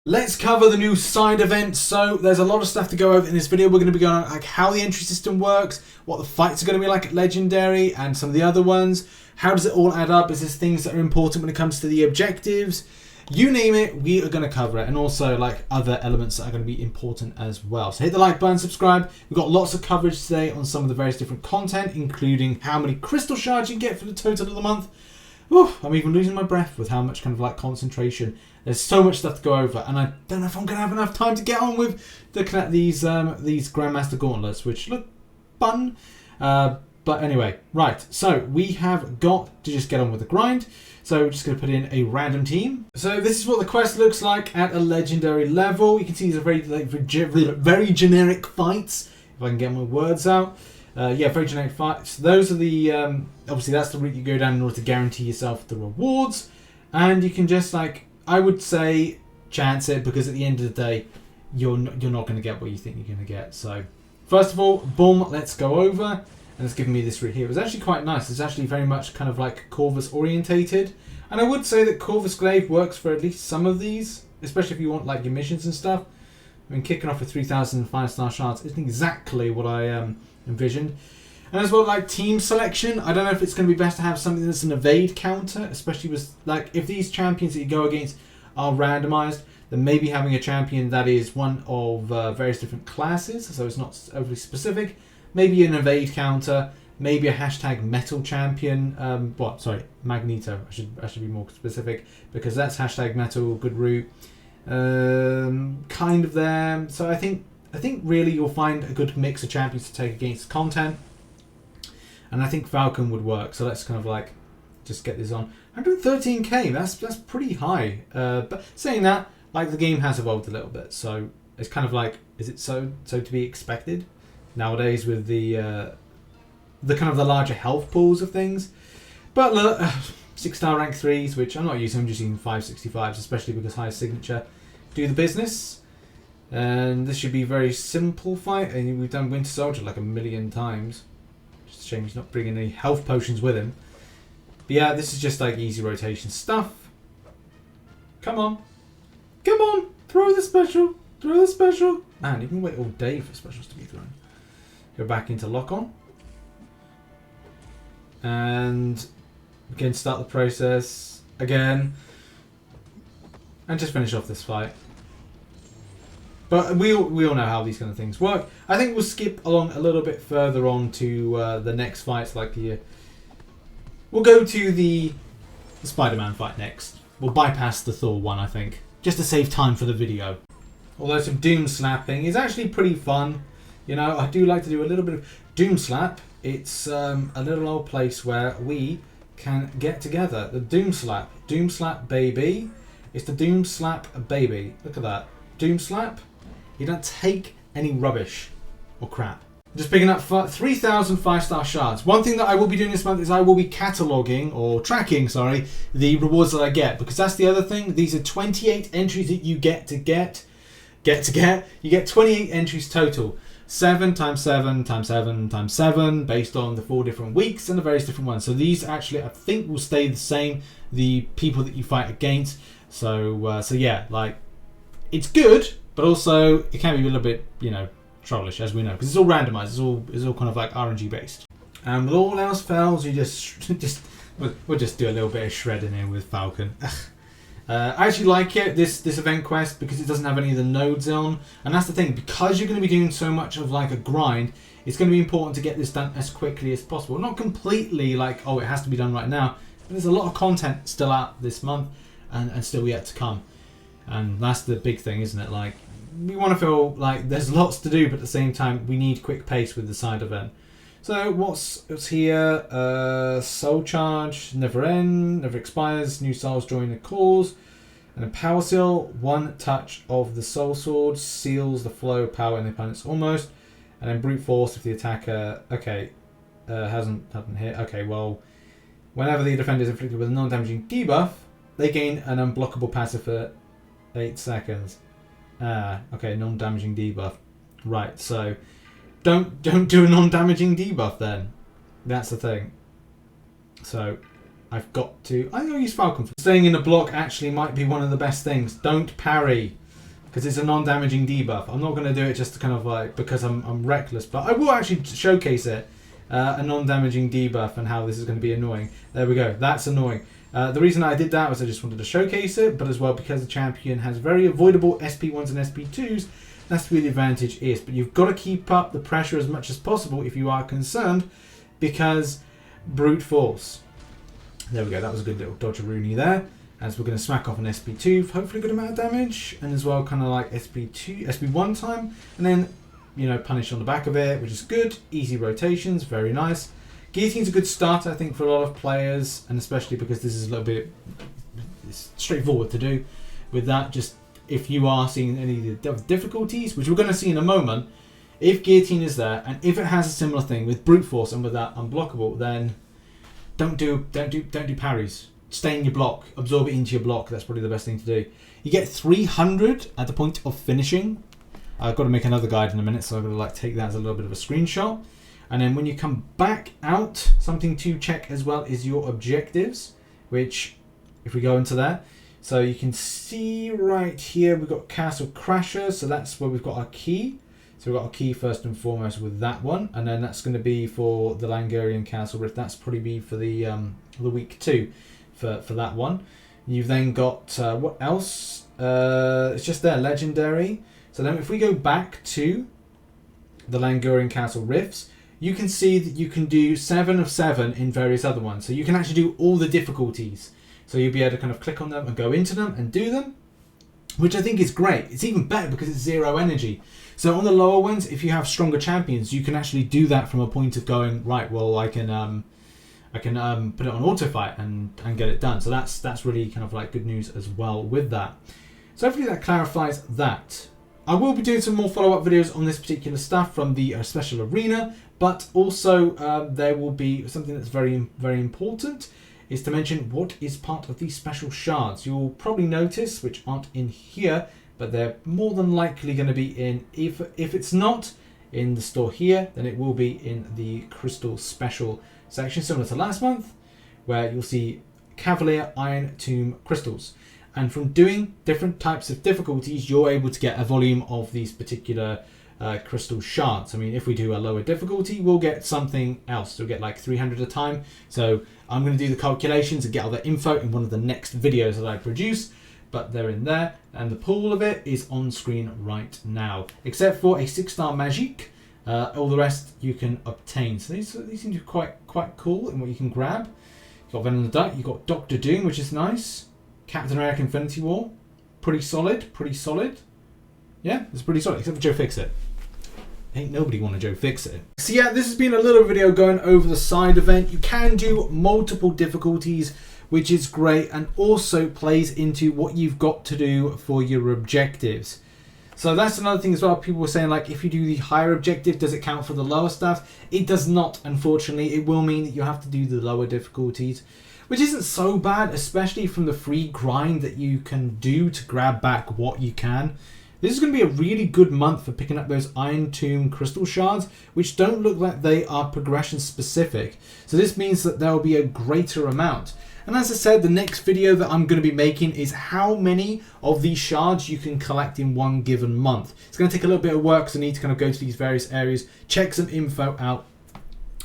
Let's cover the new side events. So there's a lot of stuff to go over in this video. We're going to be going on like how the entry system works, what the fights are going to be like at Legendary and some of the other ones. How does it all add up? Is there things that are important when it comes to the objectives? You name it, we are going to cover it. And also like other elements that are going to be important as well. So hit the like button, subscribe. We've got lots of coverage today on some of the various different content, including how many crystal shards you can get for the total of the month. Ooh, I'm even losing my breath with how much kind of like concentration. There's so much stuff to go over, and I don't know if I'm going to have enough time to get on with looking at these Grandmaster Gauntlets, which look fun. But anyway, right, so we have got to just get on with the grind. So we're just going to put in a random team. So this is what the quest looks like at a legendary level. You can see these are very generic fights, if I can get my words out. Yeah, very generic fights. Those are the, obviously that's the route you go down in order to guarantee yourself the rewards. And you can just like, I would say chance it, because at the end of the day, you're not going to get what you think you're going to get. So first of all, boom, let's go over. And it's giving me this route here. It was actually quite nice. It's actually very much kind of like Corvus orientated. And I would say that Corvus Glaive works for at least some of these, especially if you want like your missions and stuff. I mean, kicking off with 3,000 5-star shards isn't exactly what I envisioned. And as well, like team selection, I don't know if it's going to be best to have something that's an evade counter, especially with like if these champions that you go against are randomized, then maybe having a champion that is one of various different classes, so it's not overly specific. Maybe an evade counter, maybe a hashtag metal champion. Magneto. I should be more specific, because that's hashtag metal, good route. Kind of there. So I think really you'll find a good mix of champions to take against content. And I think Falcon would work. So let's kind of like just get this on. 113k, that's pretty high. But saying that, like the game has evolved a little bit. So it's kind of like, is it so to be expected nowadays with the kind of the larger health pools of things? But look, 6-star rank 3s, which I'm not using, I'm just using 565s, especially because high signature do the business. And this should be a very simple fight. And we've done Winter Soldier like a million times. Just a shame he's not bringing any health potions with him. But yeah, this is just like easy rotation stuff. Come on. Come on. Throw the special. Throw the special. Man, you can wait all day for specials to be thrown. Go back into lock-on. And again, start the process again. And just finish off this fight. But we all know how these kind of things work. I think we'll skip along a little bit further on to the next fights. Like we'll go to the Spider-Man fight next. We'll bypass the Thor one, I think, just to save time for the video. Although some Doom slapping is actually pretty fun. You know, I do like to do a little bit of Doom slap. It's a little old place where we can get together. The Doom slap baby. It's the Doom slap baby. Look at that. Doom slap. You don't take any rubbish or crap. Just picking up 3,000 5-star shards. One thing that I will be doing this month is I will be tracking the rewards that I get, because that's the other thing. These are 28 entries that you get. You get 28 entries total. 7 times 7 times 7 times 7, based on the 4 different weeks and the various different ones. So these actually, I think, will stay the same. The people that you fight against. So yeah, like it's good, but also it can be a little bit, you know, trollish, as we know, because it's all randomized. It's all kind of like RNG based. And with all else fails, you we'll just do a little bit of shredding here with Falcon. I actually like it, this event quest, because it doesn't have any of the nodes on. And that's the thing, because you're going to be doing so much of like a grind, it's going to be important to get this done as quickly as possible. Not completely like, oh, it has to be done right now. But there's a lot of content still out this month and still yet to come. And that's the big thing, isn't it? Like, we want to feel like there's lots to do, but at the same time, we need quick pace with the side event. So what's here? Soul charge, never end, never expires. New souls join the cause, and a power seal. One touch of the soul sword seals the flow of power in the opponent's almost, and then brute force if the attacker hasn't hit. Okay, well, whenever the defender is inflicted with a non-damaging debuff, they gain an unblockable passive for 8 seconds. Okay, non-damaging debuff. Right, so. Don't do a non-damaging debuff then. That's the thing. So I think I'll use Falcon. Staying in the block actually might be one of the best things. Don't parry. because it's a non-damaging debuff. I'm not going to do it just to kind of like because I'm reckless, but I will actually showcase it. A non-damaging debuff and how this is going to be annoying. There we go. That's annoying. The reason I did that was I just wanted to showcase it, but as well because the champion has very avoidable SP1s and SP2s, that's where the advantage is. But you've got to keep up the pressure as much as possible if you are concerned, because brute force. There we go. That was a good little dodge-a-rooney there. As we're going to smack off an SP2 for hopefully a good amount of damage, and as well kind of like SP2, SP1 time, and then, you know, punish on the back of it, which is good. Easy rotations, very nice. Guillotine's a good start, I think, for a lot of players, and especially because this is a little bit straightforward to do with that. Just if you are seeing any of the difficulties, which we're going to see in a moment, if Guillotine is there, and if it has a similar thing with brute force and with that unblockable, then don't do parries. Stay in your block, absorb it into your block. That's probably the best thing to do. You get 300 at the point of finishing. I've got to make another guide in a minute, so I'm going to like take that as a little bit of a screenshot. And then when you come back out, something to check as well is your objectives, which if we go into there, so you can see right here we've got Castle Crasher, so that's where we've got our key. So we've got our key first and foremost with that one, and then that's going to be for the Langurian Castle Rift. That's probably be for the week 2 for that one. You've then got what else? It's just there, legendary. So then if we go back to the Langurian Castle Rifts, you can see that you can do 7 of 7 in various other ones. So you can actually do all the difficulties. So you'll be able to kind of click on them and go into them and do them, which I think is great. It's even better because it's 0 energy. So on the lower ones, if you have stronger champions, you can actually do that from a point of going, right, well, I can put it on auto fight and get it done. So that's really kind of like good news as well with that. So hopefully that clarifies that. I will be doing some more follow-up videos on this particular stuff from the special arena, but also there will be something that's very, very important, is to mention what is part of these special shards. You'll probably notice, which aren't in here, but they're more than likely going to be in, if it's not in the store here, then it will be in the Crystal Special section, similar to last month, where you'll see Cavalier Iron Tomb Crystals. And from doing different types of difficulties, you're able to get a volume of these particular crystal shards. I mean, if we do a lower difficulty, we'll get something else. We'll get like 300 a time. So I'm going to do the calculations and get all that info in one of the next videos that I produce. But they're in there, and the pool of it is on screen right now, except for a 6-star Magique. All the rest you can obtain. So these seem to be quite cool in what you can grab. You've got Venom the Duck. You've got Doctor Doom, which is nice. Captain America Infinity War, pretty solid. Yeah, it's pretty solid, except for Joe Fixit. Ain't nobody want to Joe Fixit. So yeah, this has been a little video going over the side event. You can do multiple difficulties, which is great, and also plays into what you've got to do for your objectives. So that's another thing as well. People were saying, like, if you do the higher objective, does it count for the lower stuff? It does not, unfortunately. It will mean that you have to do the lower difficulties, which isn't so bad, especially from the free grind that you can do to grab back what you can. This is going to be a really good month for picking up those Iron Tomb Crystal Shards, which don't look like they are progression specific. So this means that there will be a greater amount. And as I said, the next video that I'm going to be making is how many of these shards you can collect in one given month. It's going to take a little bit of work, because I need to kind of go to these various areas, check some info out.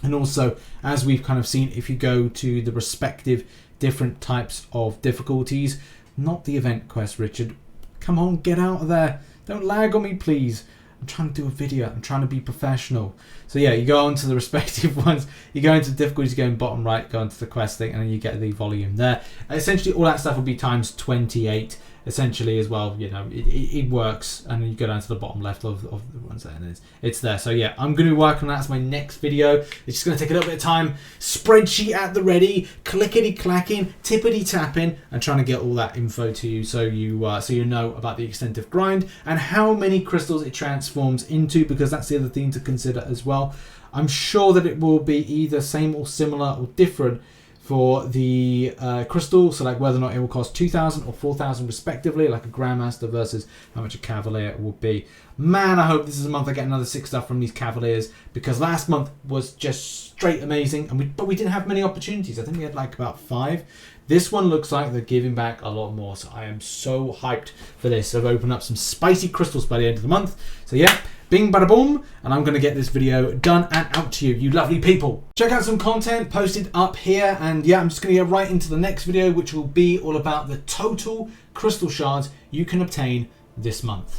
And also, as we've kind of seen, if you go to the respective different types of difficulties, not the event quest, Richard. Come on, get out of there. Don't lag on me, please. I'm trying to do a video. I'm trying to be professional. So yeah, you go on to the respective ones. You go into the difficulties, you go in bottom right, go into the quest thing, and then you get the volume there. Essentially, all that stuff will be times 28. Essentially, as well, you know, it works, and then you go down to the bottom left of the ones there, and it's there. So yeah, I'm going to work on that as my next video. It's just going to take a little bit of time. Spreadsheet at the ready, clickety clacking, tippity tapping, and trying to get all that info to you, so you know about the extent of grind and how many crystals it transforms into, because that's the other thing to consider as well. I'm sure that it will be either same or similar or different for the crystal, so like whether or not it will cost 2,000 or 4,000 respectively, like a Grandmaster versus how much a Cavalier will be. Man, I hope this is a month I get another 6 stuff from these Cavaliers, because last month was just straight amazing, and but we didn't have many opportunities. I think we had like about 5, This one looks like they're giving back a lot more, so I am so hyped for this. I've opened up some spicy crystals by the end of the month. So yeah, bing bada boom, and I'm going to get this video done and out to you, you lovely people. Check out some content posted up here, and yeah, I'm just going to get right into the next video, which will be all about the total crystal shards you can obtain this month.